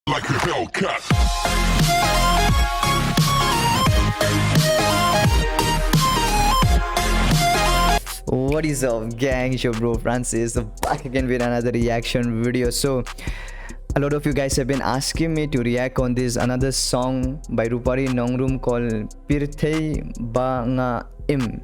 like a Hellcat. What is up, gang? It's your bro Francis back again with another reaction video. So a lot of you guys have been asking me to react on this another song by Rupari Nongrum called Pyrthei ba nga im,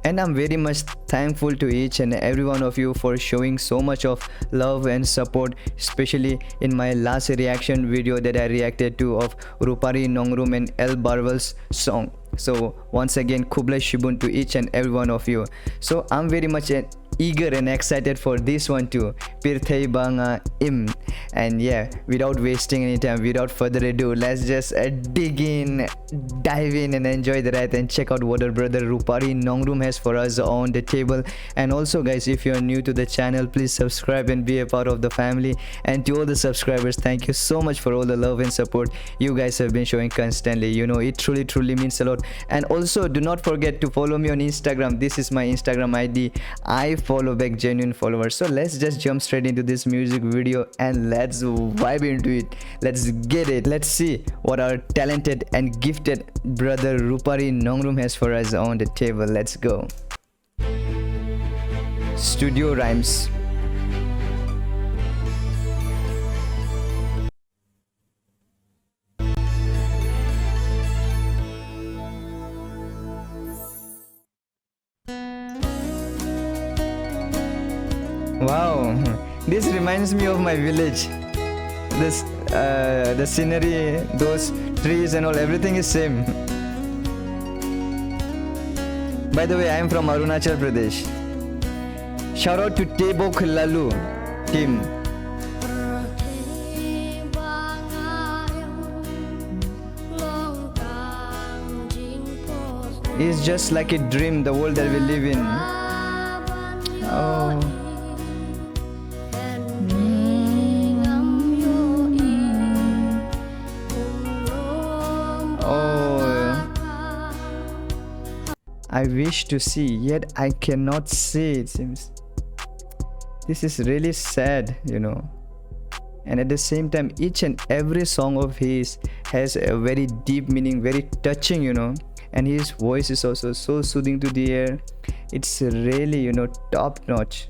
and I'm very much thankful to each and every one of you for showing so much of love and support, especially in my last reaction video that I reacted to of Rupari Nongrum and El Barwal's song. So once again, Kublai Shibun to each and every one of you. So I'm very much eager and excited for this one too, Pyrthei ba nga im. And yeah, without wasting any time, without further ado, let's just dig in, dive in and enjoy the ride and check out what our brother Rupari Nongrum has for us on the table. And also guys, if you're new to the channel, please subscribe and be a part of the family. And to all the subscribers, thank you so much for all the love and support you guys have been showing constantly. You know, it truly means a lot. And also do not forget to follow me on Instagram. This is my Instagram ID. I follow back genuine followers. So let's just jump straight into this music video and let's vibe into it. Let's get it. Let's see what our talented and gifted brother Rupari Nongrum has for us on the table. Let's go. Studio rhymes. Wow, this reminds me of my village. This the scenery, those trees and all, everything is same. By the way, I am from Arunachal Pradesh. Shout out to Tebok Lalu team. It's just like a dream, the world that we live in. Oh. I wish to see, yet I cannot see, it seems. This is really sad, you know. And at the same time, each and every song of his has a very deep meaning, very touching, you know. And his voice is also so soothing to the ear. It's really, you know, top notch.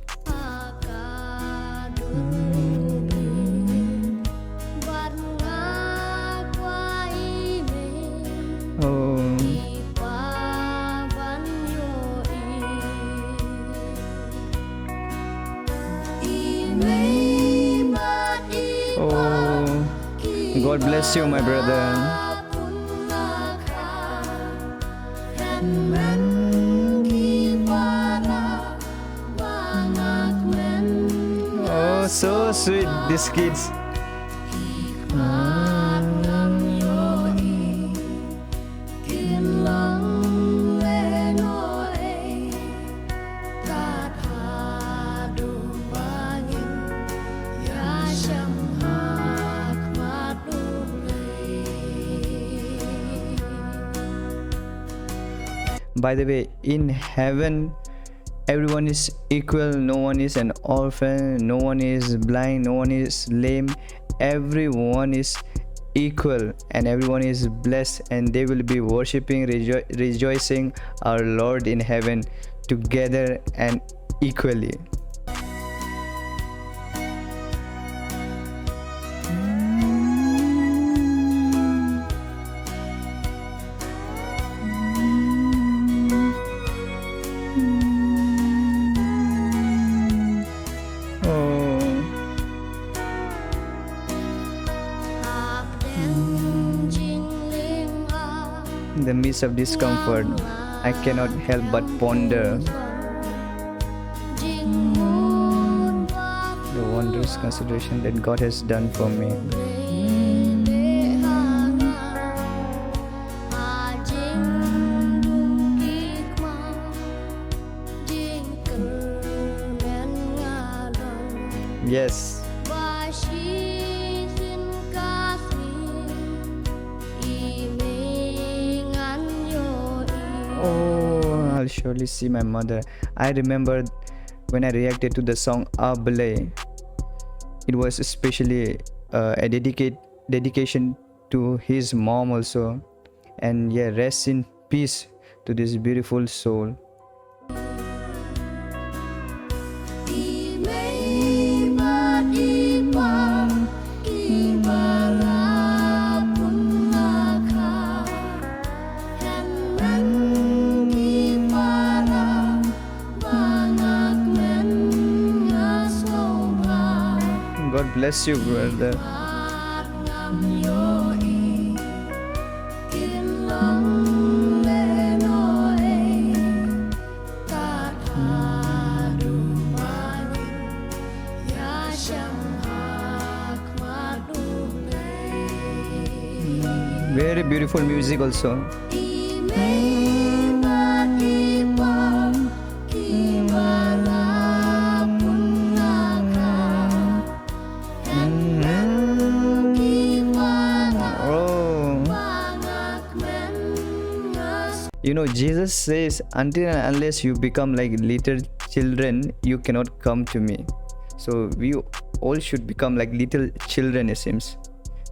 Oh. God bless you, my brother. Oh, so sweet, these kids. By the way, in heaven, everyone is equal. No one is an orphan, no one is blind, no one is lame. Everyone is equal and everyone is blessed, and they will be worshipping, rejoicing our Lord in heaven together and equally. In the midst of discomfort, I cannot help but ponder the wondrous consideration that God has done for me. Yes. Oh, I'll surely see my mother. I remember when I reacted to the song Abale. It was especially a dedication to his mom also. And yeah, rest in peace to this beautiful soul. God bless you, brother. Very beautiful music also. You know, Jesus says, until and unless you become like little children, you cannot come to me. So we all should become like little children, it seems.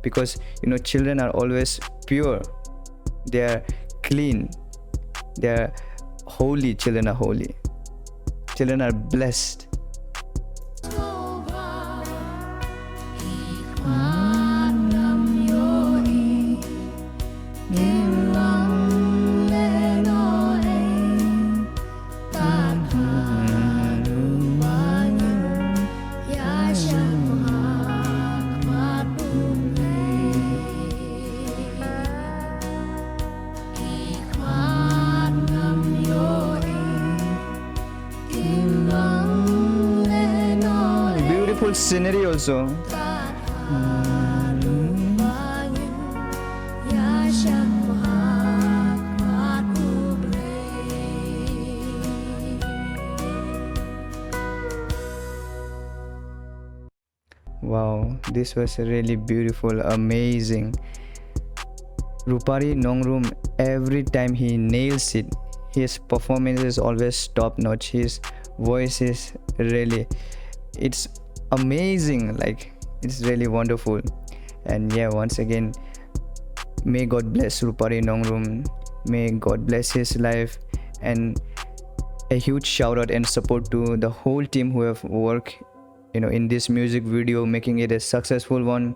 Because, you know, children are always pure. They are clean. They are holy. Children are holy. Children are blessed. Beautiful scenery also. Wow, this was really beautiful, amazing. Rupari Nongrum, every time he nails it. His performance is always top notch. His voice is really, it's amazing, like it's really wonderful. And yeah, once again, may God bless Rupari Nongrum, may God bless his life, and a huge shout out and support to the whole team who have worked, you know, in this music video, making it a successful one,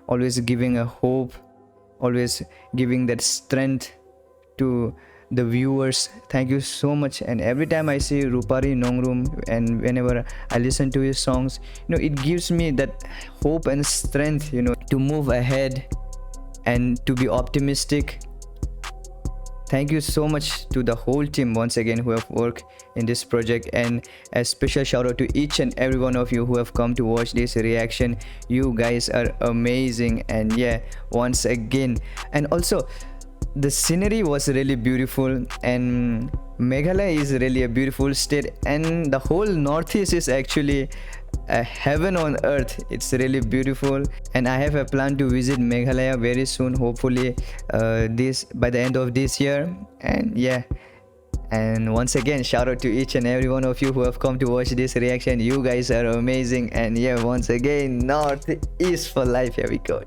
always giving a hope, always giving that strength to the viewers. Thank you so much. And every time I see Rupari Nongrum and whenever I listen to his songs, you know, it gives me that hope and strength, you know, to move ahead and to be optimistic. Thank you so much to the whole team once again who have worked in this project, and a special shout out to each and every one of you who have come to watch this reaction. You guys are amazing. And yeah, once again, and also the scenery was really beautiful, and Meghalaya is really a beautiful state, and the whole Northeast is actually a heaven on earth. It's really beautiful, and I have a plan to visit Meghalaya very soon, hopefully this by the end of this year. And yeah, and once again, shout out to each and every one of you who have come to watch this reaction. You guys are amazing. And yeah, once again, Northeast for life. Here we go.